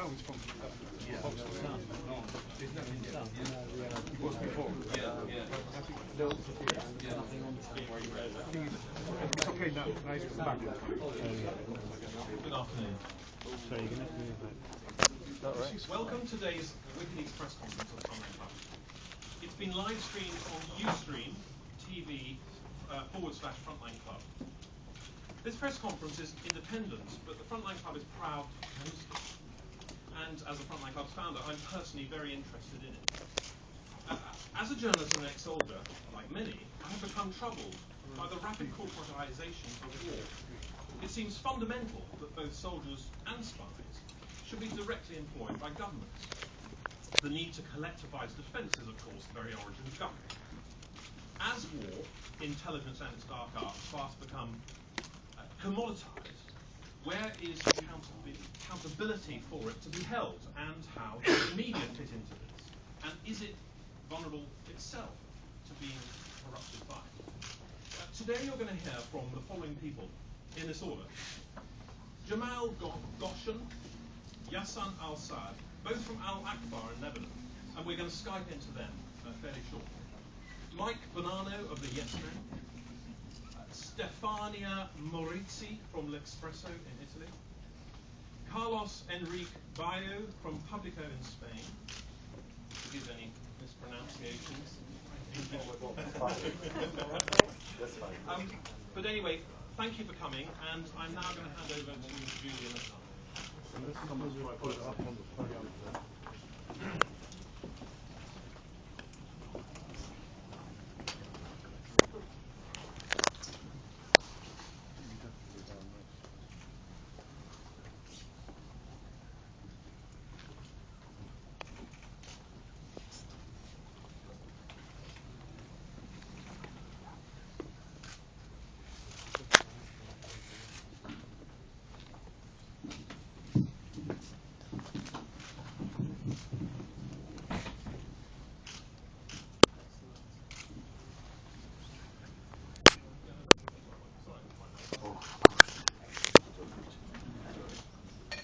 sounds from it was before. It's okay now. Now he's back. Good afternoon. Welcome to today's Wikileaks press conference of Frontline Club. It's been live streamed on Ustream TV /Frontline Club. This press conference is independent, but the Frontline Club is proud to host it. And as a Frontline Club's founder, I'm personally very interested in it. As a journalist and ex-soldier, like many, I have become troubled by the rapid corporatization of war. It seems fundamental that both soldiers and spies should be directly employed by governments. The need to collectivise defence is, of course, the very origin of government. As war, intelligence and its dark arts fast become commoditised, where is accountability for it to be held, and how does the media fit into this? And is it vulnerable itself to being corrupted by it? Today you're going to hear from the following people in this order: Jamal Goshen, Yassan Al-Sad, both from Al-Akbar in Lebanon, and we're going to Skype into them fairly shortly. Mike Bonanno of the Yes Men, Stefania Morizzi from L'Espresso in Italy, Carlos Enrique Bayo from Publico in Spain. Forgive any mispronunciations. But anyway, thank you for coming, and I'm now going to hand over to Julian Assange.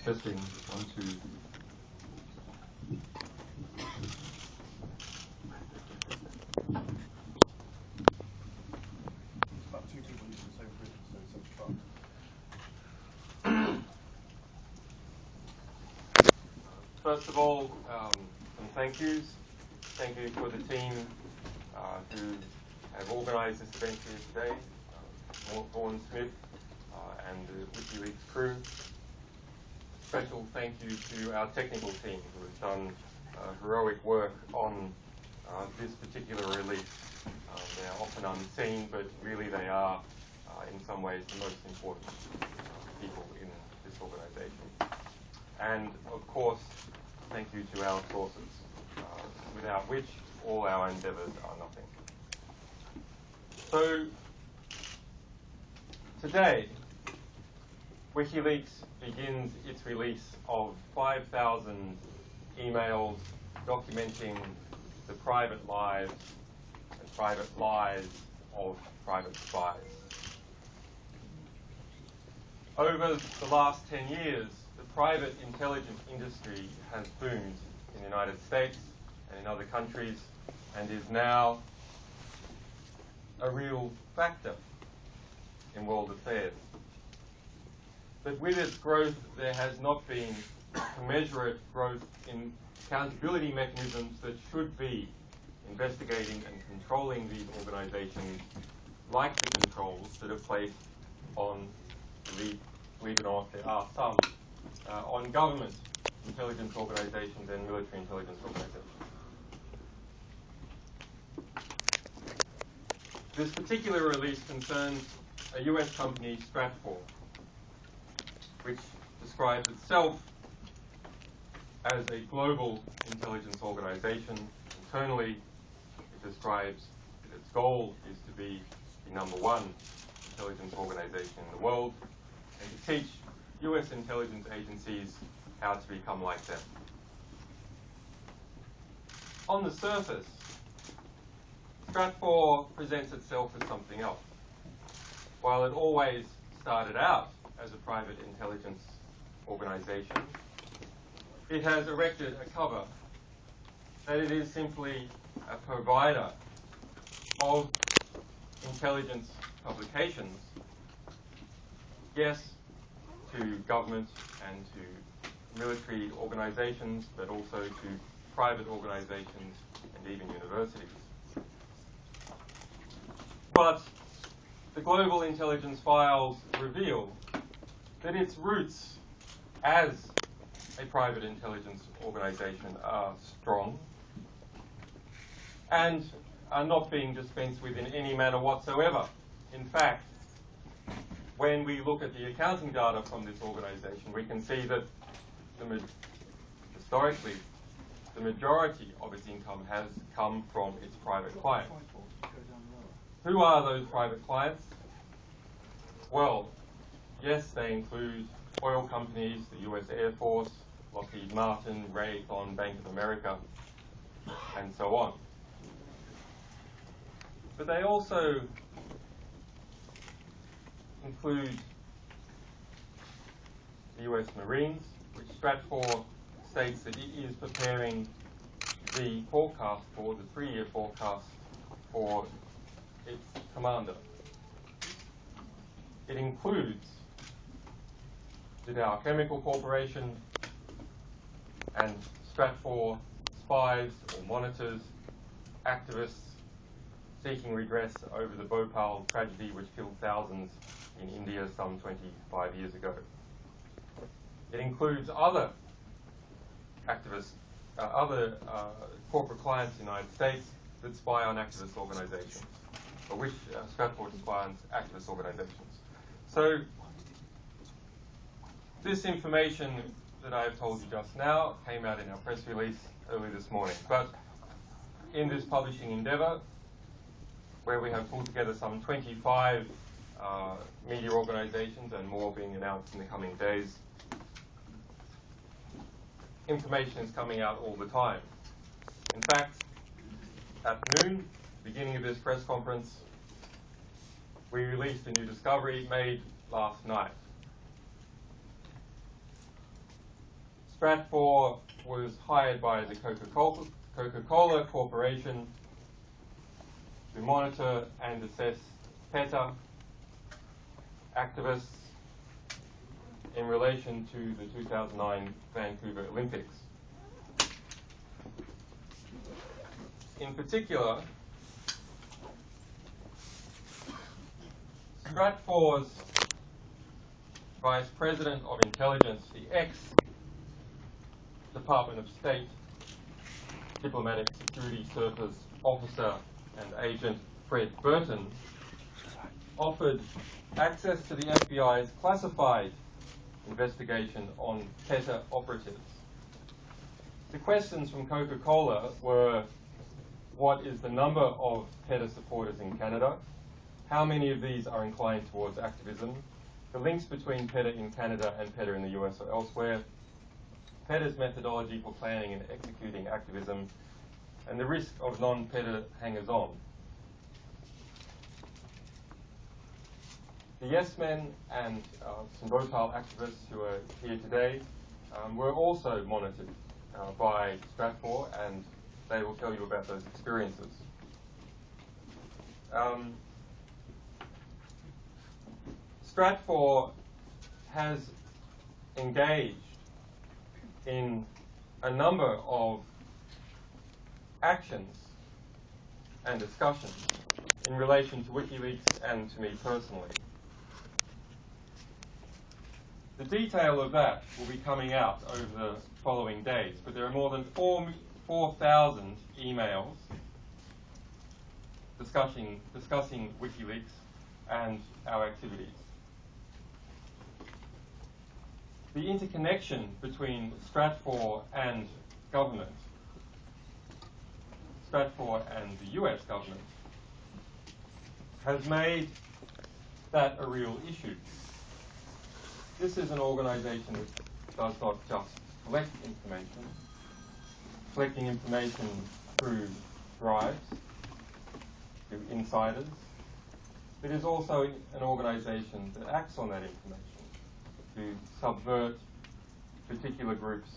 Testing, 1, 2. It's about 2 people using the same bridge, so it's such fun. First of all, some thank yous. Thank you for the team who have organised this event here today, Vaughan Smith and the Wikileaks crew. Special thank you to our technical team who has done heroic work on this particular release. They are often unseen, but really they are, in some ways, the most important people in this organisation. And, of course, thank you to our sources, without which all our endeavours are nothing. So, today, Wikileaks begins its release of 5,000 emails documenting the private lives and private lies of private spies. Over the last 10 years, the private intelligence industry has boomed in the United States and in other countries, and is now a real factor in world affairs. But with its growth, there has not been commensurate growth in accountability mechanisms that should be investigating and controlling these organisations, like the controls that are placed on, believe it or not, there are some, on government intelligence organisations and military intelligence organisations. This particular release concerns a US company, Stratfor, which describes itself as a global intelligence organization. Internally, it describes that its goal is to be the #1 intelligence organization in the world, and to teach US intelligence agencies how to become like them. On the surface, Stratfor presents itself as something else. While it always started out as a private intelligence organization, it has erected a cover that it is simply a provider of intelligence publications, yes, to government and to military organizations, but also to private organizations and even universities. But the Global Intelligence Files reveal that its roots as a private intelligence organization are strong and are not being dispensed with in any manner whatsoever. In fact, when we look at the accounting data from this organization, we can see that historically, the majority of its income has come from its private clients. Who are those private clients? Well, yes, they include oil companies, the US Air Force, Lockheed Martin, Raytheon, Bank of America, and so on. But they also include the US Marines, which Stratfor states that it is preparing the forecast for, the 3-year forecast for its commander. It includes the Dow Chemical Corporation, and Stratfor spies or monitors activists seeking redress over the Bhopal tragedy which killed thousands in India some 25 years ago. It includes other activists, corporate clients in the United States that spy on activist organizations, or which Stratfor spies on activist organizations. So this information that I have told you just now came out in our press release early this morning. But in this publishing endeavor, where we have pulled together some 25 media organizations and more being announced in the coming days, information is coming out all the time. In fact, at noon, beginning of this press conference, we released a new discovery made last night. Stratfor was hired by the Coca-Cola Corporation to monitor and assess PETA activists in relation to the 2009 Vancouver Olympics. In particular, Stratfor's Vice President of Intelligence, the ex-Department of State Diplomatic Security Service Officer and Agent Fred Burton, offered access to the FBI's classified investigation on PETA operatives. The questions from Coca-Cola were, what is the number of PETA supporters in Canada? How many of these are inclined towards activism? The links between PETA in Canada and PETA in the US or elsewhere, PETA's methodology for planning and executing activism, and the risk of non-PETA hangers-on. The Yes Men and some Bhopal activists who are here today were also monitored by Stratfor, and they will tell you about those experiences. Stratfor has engaged in a number of actions and discussions in relation to Wikileaks and to me personally. The detail of that will be coming out over the following days, but there are more than 4,000 emails discussing Wikileaks and our activities. The interconnection between Stratfor and government, Stratfor and the US government, has made that a real issue. This is an organization that does not just collect information. Collecting information through drives, through insiders. It is also an organization that acts on that information to subvert particular groups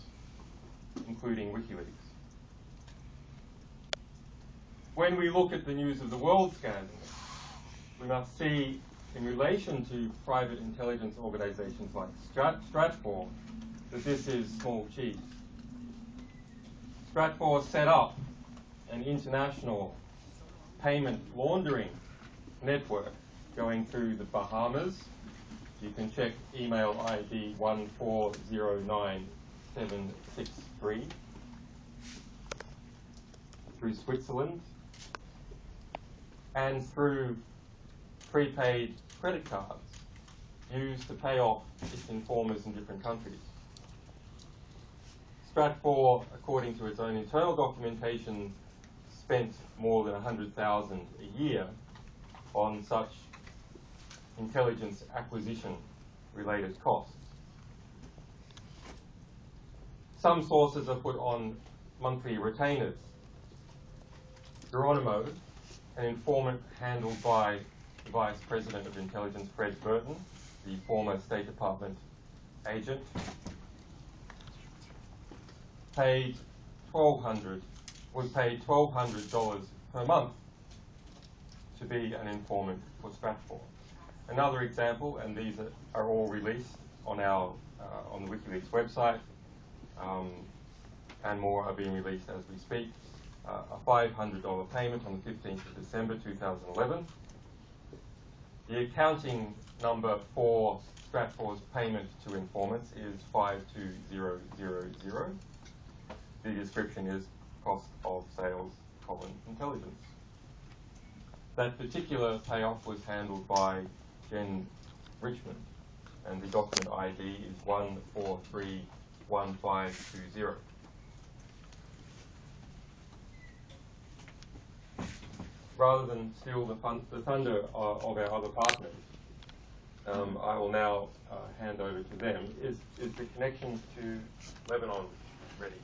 including Wikileaks. When we look at the News of the World scandal, we must see, in relation to private intelligence organizations like Stratfor, that this is small cheese. Stratfor set up an international payment laundering network going through the Bahamas. You can check email ID 1409763, through Switzerland, and through prepaid credit cards used to pay off its informers in different countries. Stratfor, according to its own internal documentation, spent more than $100,000 a year on such intelligence acquisition related costs. Some sources are put on monthly retainers. Geronimo, an informant handled by the Vice President of Intelligence, Fred Burton, the former State Department agent, was paid $1,200 per month to be an informant for Stratfor. Another example, and these are all released on our on the WikiLeaks website, and more are being released as we speak. A $500 payment on the 15th of December 2011. The accounting number for Stratfor's payment to informants is 52000. The description is cost of sales, intelligence. That particular payoff was handled by Jen Richmond, and the document ID is 1431520. Rather than steal the thunder of our other partners, I will now hand over to them. Is the connection to Lebanon ready?